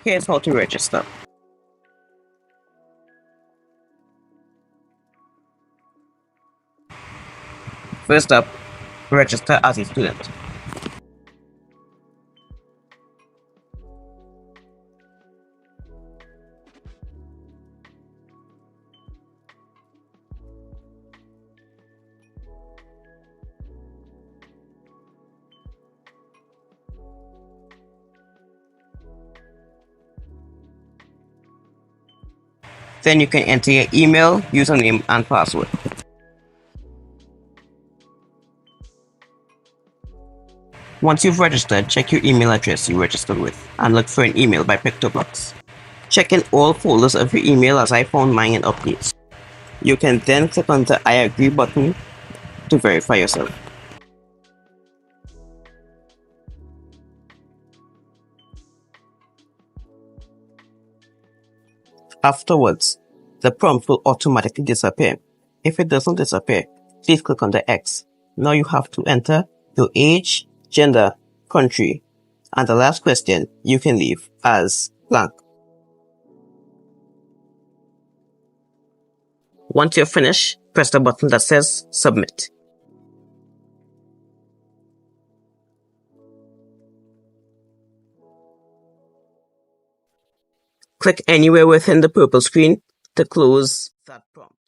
Here's how to register. First up, register as a student. Then you can enter your email, username, and password. Once you've registered, check your email address you registered with and look for an email by Pictoblox. Check in all folders of your email as I found mine in updates. You can then click on the I agree button to verify yourself. Afterwards, the prompt will automatically disappear. If it doesn't disappear, please click on the X. Now you have to enter your age, gender, country, and the last question you can leave as blank. Once you're finished, press the button that says Submit. Click anywhere within the purple screen to close that prompt.